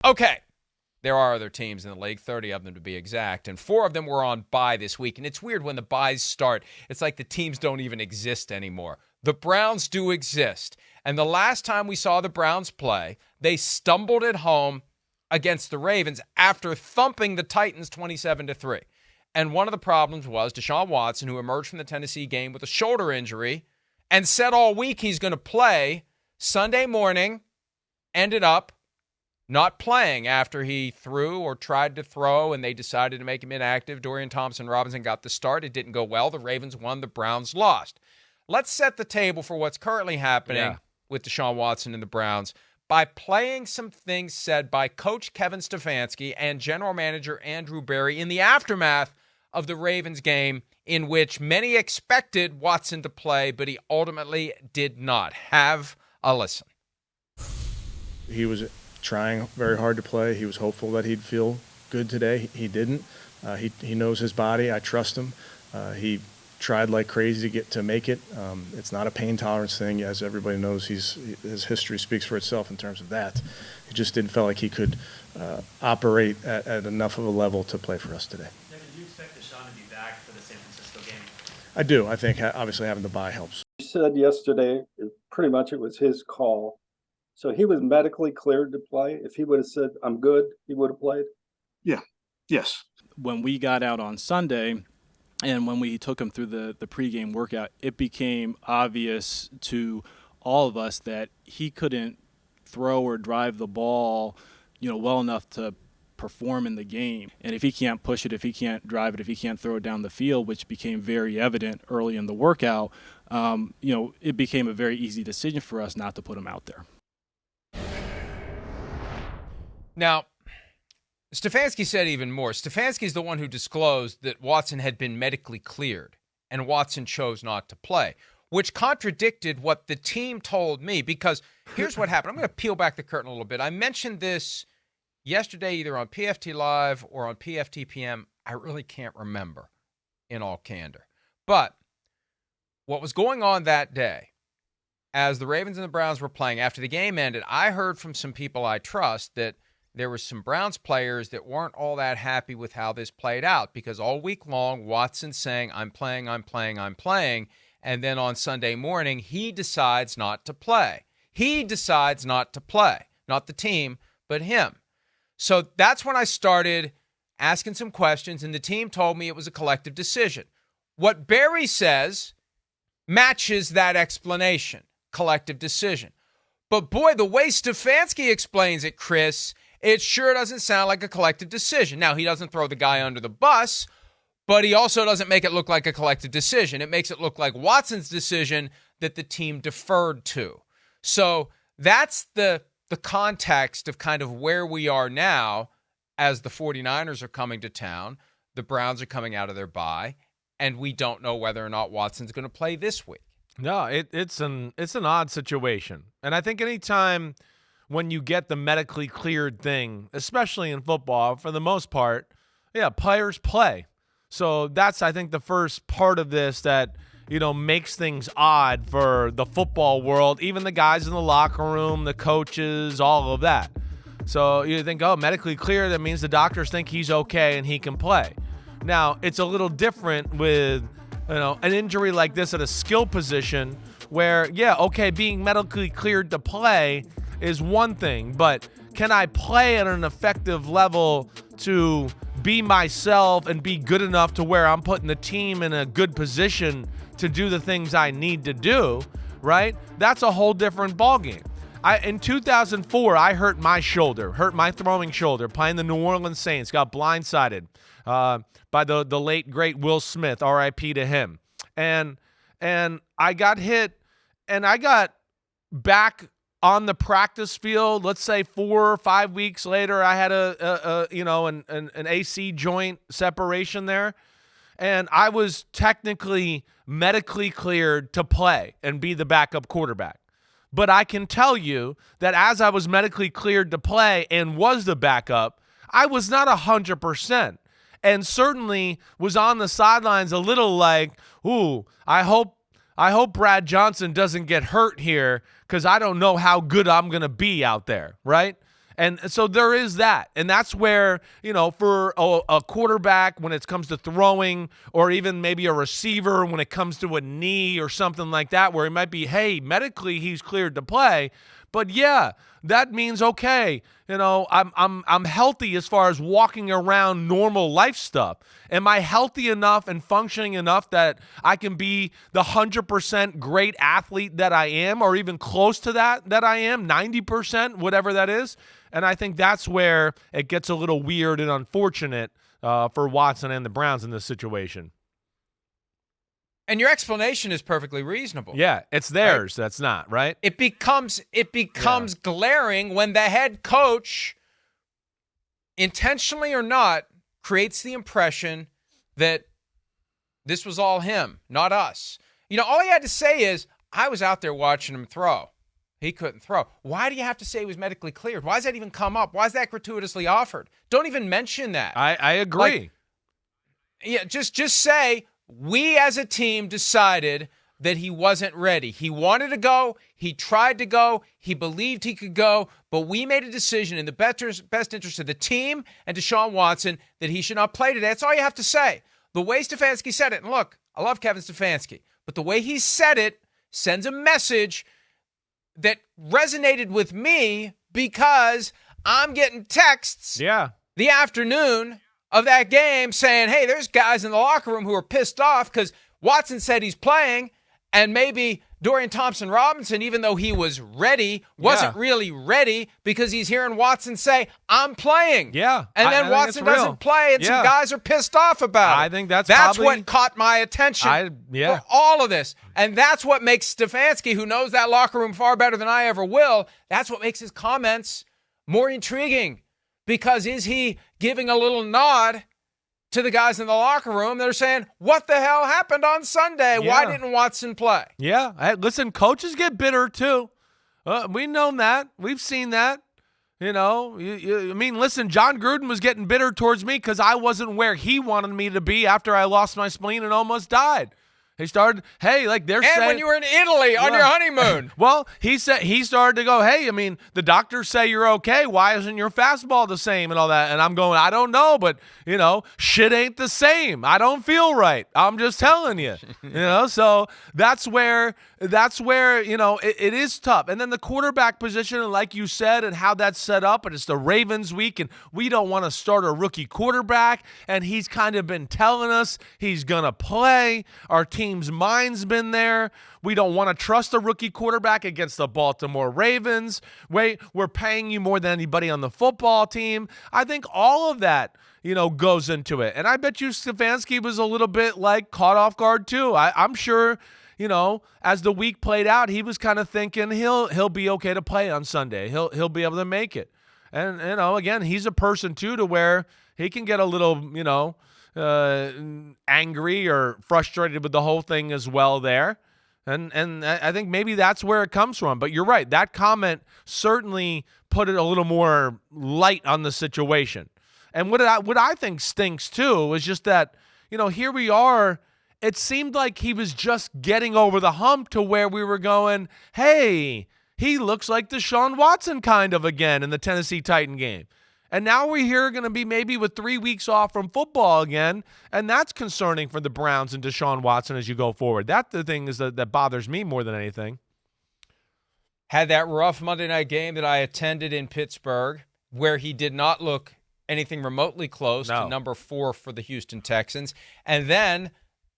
Okay. There are other teams in the league, 30 of them to be exact, and 4 of them were on bye this week. And it's weird when the byes start. It's like the teams don't even exist anymore. The Browns do exist. And the last time we saw the Browns play, they stumbled at home against the Ravens after thumping the Titans 27-3. And one of the problems was Deshaun Watson, who emerged from the Tennessee game with a shoulder injury and said all week he's going to play, Sunday morning ended up not playing after he threw or tried to throw, and they decided to make him inactive. Dorian Thompson-Robinson got the start. It didn't go well. The Ravens won. The Browns lost. Let's set the table for what's currently happening with Deshaun Watson and the Browns by playing some things said by Coach Kevin Stefanski and General Manager Andrew Berry in the aftermath of the Ravens game, in which many expected Watson to play, but he ultimately did not. Have a listen. He was trying very hard to play. He was hopeful that he'd feel good today. He didn't. He knows his body. I trust him. He tried like crazy to make it. It's not a pain tolerance thing, as everybody knows. His history speaks for itself in terms of that. He just didn't feel like he could operate at enough of a level to play for us today. Did you expect Deshaun to be back for the San Francisco game? I do. I think obviously having the bye helps. You said yesterday, pretty much it was his call. So he was medically cleared to play. If he would have said, I'm good, he would have played? Yeah. Yes. When we got out on Sunday and when we took him through the pregame workout, it became obvious to all of us that he couldn't throw or drive the ball, well enough to perform in the game. And if he can't push it, if he can't drive it, if he can't throw it down the field, which became very evident early in the workout, it became a very easy decision for us not to put him out there. Now, Stefanski said even more. Stefanski is the one who disclosed that Watson had been medically cleared, and Watson chose not to play, which contradicted what the team told me, because here's what happened. I'm going to peel back the curtain a little bit. I mentioned this yesterday either on PFT Live or on PFT PM. I really can't remember, in all candor. But what was going on that day, as the Ravens and the Browns were playing, after the game ended, I heard from some people I trust that there were some Browns players that weren't all that happy with how this played out, because all week long, Watson's saying, I'm playing. And then on Sunday morning, he decides not to play. He decides not to play. Not the team, but him. So that's when I started asking some questions, and the team told me it was a collective decision. What Barry says matches that explanation, collective decision. But boy, the way Stefanski explains it, Chris, it sure doesn't sound like a collective decision. Now, he doesn't throw the guy under the bus, but he also doesn't make it look like a collective decision. It makes it look like Watson's decision that the team deferred to. So that's the context of kind of where we are now as the 49ers are coming to town. The Browns are coming out of their bye, and we don't know whether or not Watson's going to play this week. No, it's an odd situation. And I think anytime when you get the medically cleared thing, especially in football, for the most part, players play. So that's, I think, the first part of this that, makes things odd for the football world, even the guys in the locker room, the coaches, all of that. So you think, medically clear, that means the doctors think he's okay and he can play. Now, it's a little different with, an injury like this at a skill position where, being medically cleared to play is one thing, but can I play at an effective level to be myself and be good enough to where I'm putting the team in a good position to do the things I need to do, right? That's a whole different ballgame. In 2004, I hurt my throwing shoulder, playing the New Orleans Saints, got blindsided by the late, great Will Smith, R.I.P. to him. And I got hit, and I got back on the practice field. Let's say 4 or 5 weeks later, I had an AC joint separation there, and I was technically medically cleared to play and be the backup quarterback. But I can tell you that as I was medically cleared to play and was the backup, I was not 100%, and certainly was on the sidelines a little like, ooh, I hope Brad Johnson doesn't get hurt here, because I don't know how good I'm going to be out there, right? And so there is that. And that's where, for a quarterback when it comes to throwing, or even maybe a receiver when it comes to a knee or something like that, where it might be, hey, medically he's cleared to play. But yeah, that means, okay, I'm healthy as far as walking around normal life stuff. Am I healthy enough and functioning enough that I can be the 100% great athlete that I am, or even close to that I am, 90%, whatever that is? And I think that's where it gets a little weird and unfortunate for Watson and the Browns in this situation. And your explanation is perfectly reasonable. Yeah, it's theirs. Right? That's not, right? It becomes glaring when the head coach, intentionally or not, creates the impression that this was all him, not us. All he had to say is, I was out there watching him throw. He couldn't throw. Why do you have to say he was medically cleared? Why does that even come up? Why is that gratuitously offered? Don't even mention that. I agree. Just say, we as a team decided that he wasn't ready. He wanted to go. He tried to go. He believed he could go. But we made a decision in the best interest of the team and Deshaun Watson that he should not play today. That's all you have to say. The way Stefanski said it, and look, I love Kevin Stefanski, but the way he said it sends a message that resonated with me, because I'm getting texts the afternoon of that game saying, hey, there's guys in the locker room who are pissed off because Watson said he's playing, and maybe Dorian Thompson-Robinson, even though he was ready, wasn't really ready because he's hearing Watson say, I'm playing. Yeah. And then Watson doesn't play, and some guys are pissed off about it. I think that's what caught my attention for all of this. And that's what makes Stefanski, who knows that locker room far better than I ever will, that's what makes his comments more intriguing. Because is he giving a little nod to the guys in the locker room? They're saying, what the hell happened on Sunday? Yeah. Why didn't Watson play? Yeah. Hey, listen, coaches get bitter too. We've known that. We've seen that. Listen, John Gruden was getting bitter towards me because I wasn't where he wanted me to be after I lost my spleen and almost died. He started, they're saying. And when you were in Italy on your honeymoon. Well, he started to go, hey, the doctors say you're okay. Why isn't your fastball the same and all that? And I'm going, I don't know, but, shit ain't the same. I don't feel right. I'm just telling you, so that's where, it is tough. And then the quarterback position, and like you said, and how that's set up, and it's the Ravens week, and we don't want to start a rookie quarterback, and he's kind of been telling us he's going to play. Our team's mind's been there. We don't want to trust a rookie quarterback against the Baltimore Ravens. We're paying you more than anybody on the football team. I think all of that, goes into it. And I bet you Stefanski was a little bit caught off guard too. I'm sure, as the week played out, he was kind of thinking he'll be okay to play on Sunday. He'll be able to make it. And, again, he's a person too to where he can get a little, angry or frustrated with the whole thing as well there. And I think maybe that's where it comes from. But you're right. That comment certainly put it a little more light on the situation. And what I think stinks too is just that, here we are. It seemed like he was just getting over the hump to where we were going, hey, he looks like Deshaun Watson kind of again in the Tennessee Titan game. And now we're here going to be maybe with 3 weeks off from football again, and that's concerning for the Browns and Deshaun Watson as you go forward. That's the thing that bothers me more than anything. Had that rough Monday night game that I attended in Pittsburgh, where he did not look anything remotely close to number 4 for the Houston Texans. And then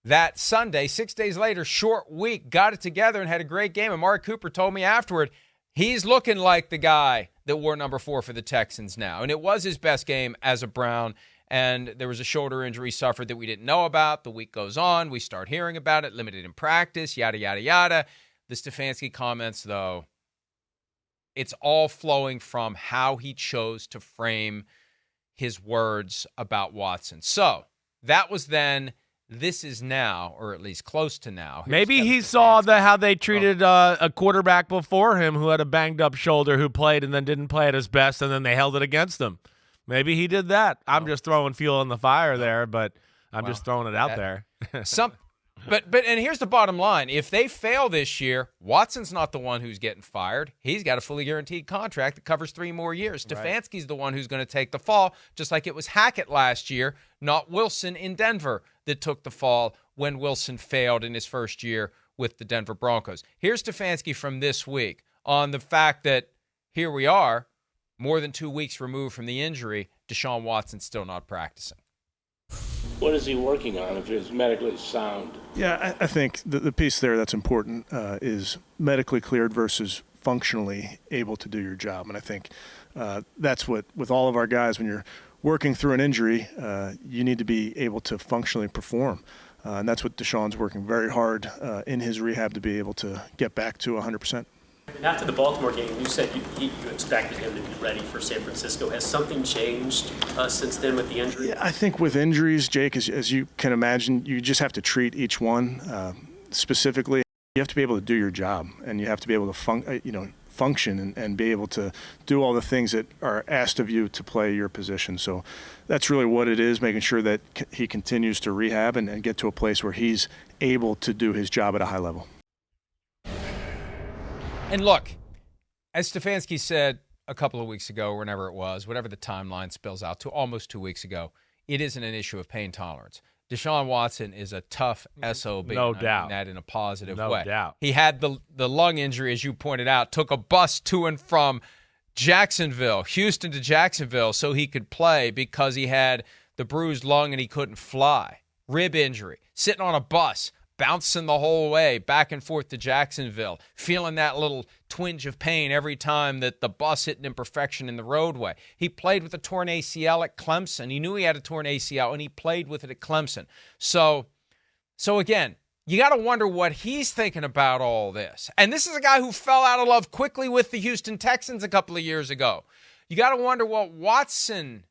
that Sunday, 6 days later, short week, got it together and had a great game. And Mark Cooper told me afterward, he's looking like the guy that wore number 4 for the Texans now. And it was his best game as a Brown. And there was a shoulder injury suffered that we didn't know about. The week goes on. We start hearing about it, limited in practice, yada, yada, yada. The Stefanski comments, though, it's all flowing from how he chose to frame his words about Watson. So that was then. This is now, or at least close to now. Maybe he saw how they treated a quarterback before him who had a banged-up shoulder who played and then didn't play at his best, and then they held it against him. Maybe he did that. I'm just throwing fuel in the fire there, but I'm just throwing it out there. But and here's the bottom line. If they fail this year, Watson's not the one who's getting fired. He's got a fully guaranteed contract that covers 3 more years. Stefanski's the one who's going to take the fall, just like it was Hackett last year, not Wilson in Denver, that took the fall when Wilson failed in his first year with the Denver Broncos. Here's Stefanski from this week on the fact that here we are, more than 2 weeks removed from the injury, Deshaun Watson's still not practicing. What is he working on if he's medically sound? Yeah, I think the piece there that's important is medically cleared versus functionally able to do your job. And I think that's what, with all of our guys, when you're working through an injury, you need to be able to functionally perform. And that's what Deshaun's working very hard in his rehab to be able to get back to 100%. And after the Baltimore game, you said you expected him to be ready for San Francisco. Has something changed since then with the injury? Yeah, I think with injuries, Jake, as you can imagine, you just have to treat each one specifically. You have to be able to do your job, and you have to be able to function and be able to do all the things that are asked of you to play your position. So that's really what it is, making sure that he continues to rehab and get to a place where he's able to do his job at a high level. And look, as Stefanski said a couple of weeks ago, whenever it was, whatever the timeline spills out to, almost 2 weeks ago, it isn't an issue of pain tolerance. Deshaun Watson is a tough SOB. No doubt. I mean that in a positive way. No doubt. He had the lung injury, as you pointed out, took a bus to and from Jacksonville, Houston to Jacksonville, so he could play because he had the bruised lung and he couldn't fly. Rib injury, sitting on a bus, bouncing the whole way back and forth to Jacksonville, feeling that little twinge of pain every time that the bus hit an imperfection in the roadway. He played with a torn ACL at Clemson. He knew he had a torn ACL, and he played with it at Clemson. So again, you got to wonder what he's thinking about all this. And this is a guy who fell out of love quickly with the Houston Texans a couple of years ago. You got to wonder what Watson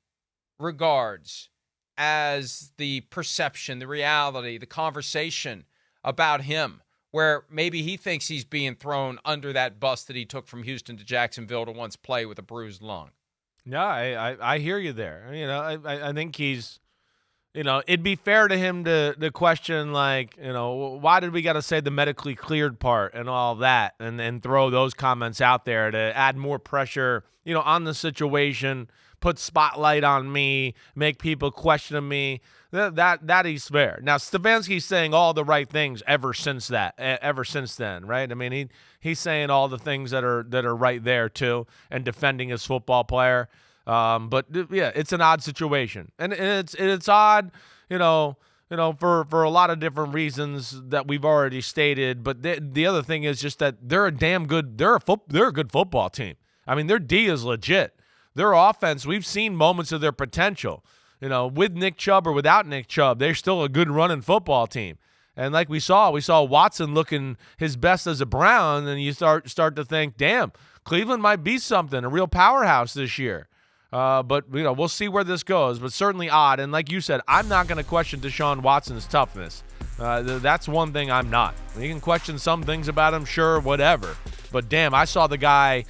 regards as the perception, the reality, the conversation about him, where maybe he thinks he's being thrown under that bus that he took from Houston to Jacksonville to once play with a bruised lung. Yeah, I hear you there. I think he's, it'd be fair to him to question, like, why did we got to say the medically cleared part and all that and then throw those comments out there to add more pressure, on the situation, put spotlight on me, make people question me. That he's fair. Now, Stefanski's saying all the right things ever since then, right? I mean, he's saying all the things that are right there too, and defending his football player. But yeah, it's an odd situation, and it's odd, for a lot of different reasons that we've already stated. But the other thing is just that they're a good football team. I mean, their D is legit. Their offense, we've seen moments of their potential. With Nick Chubb or without Nick Chubb, they're still a good running football team. And like we saw Watson looking his best as a Brown, and you start to think, damn, Cleveland might be something, a real powerhouse this year. But we'll see where this goes. But certainly odd. And like you said, I'm not going to question Deshaun Watson's toughness. That's one thing I'm not. You can question some things about him, sure, whatever. But damn, I saw the guy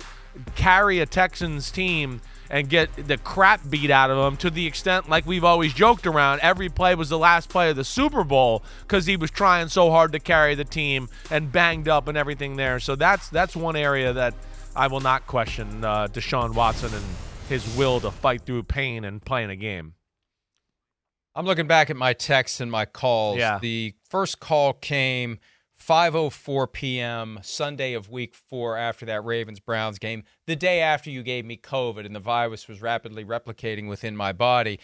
carry a Texans team and get the crap beat out of him to the extent, like we've always joked around, every play was the last play of the Super Bowl because he was trying so hard to carry the team and banged up and everything there. So that's one area that I will not question Deshaun Watson and his will to fight through pain and playing a game. I'm looking back at my texts and my calls. Yeah. The first call came 5:04 p.m. Sunday of week 4 after that Ravens-Browns game, the day after you gave me COVID and the virus was rapidly replicating within my body.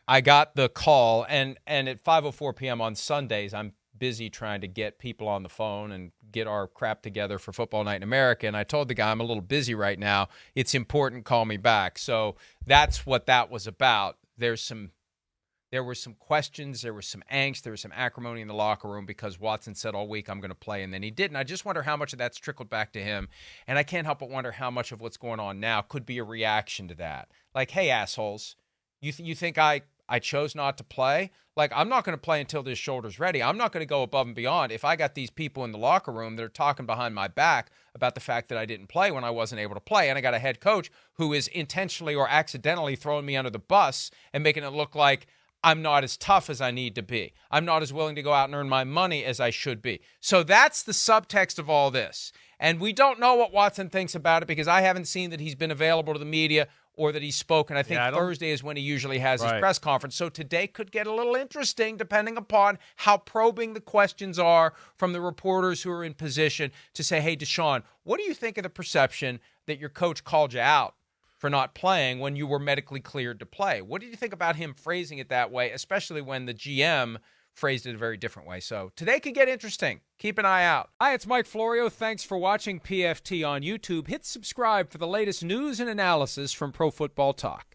I got the call, and at 5:04 p.m. on Sundays, I'm busy trying to get people on the phone and get our crap together for Football Night in America, and I told the guy, I'm a little busy right now. It's important, call me back. So that's what that was about. There were some questions, there was some angst, there was some acrimony in the locker room because Watson said all week, I'm going to play, and then he didn't. I just wonder how much of that's trickled back to him, and I can't help but wonder how much of what's going on now could be a reaction to that. Like, hey, assholes, you think I chose not to play? Like, I'm not going to play until this shoulder's ready. I'm not going to go above and beyond if I got these people in the locker room that are talking behind my back about the fact that I didn't play when I wasn't able to play, and I got a head coach who is intentionally or accidentally throwing me under the bus and making it look like I'm not as tough as I need to be. I'm not as willing to go out and earn my money as I should be. So that's the subtext of all this. And we don't know what Watson thinks about it because I haven't seen that he's been available to the media or that he's spoken. I think Thursday is when he usually has his press conference. So today could get a little interesting depending upon how probing the questions are from the reporters who are in position to say, hey, Deshaun, what do you think of the perception that your coach called you out for not playing when you were medically cleared to play? What did you think about him phrasing it that way, especially when the GM phrased it a very different way? So today could get interesting. Keep an eye out. Hi, it's Mike Florio. Thanks for watching PFT on YouTube. Hit subscribe for the latest news and analysis from Pro Football Talk.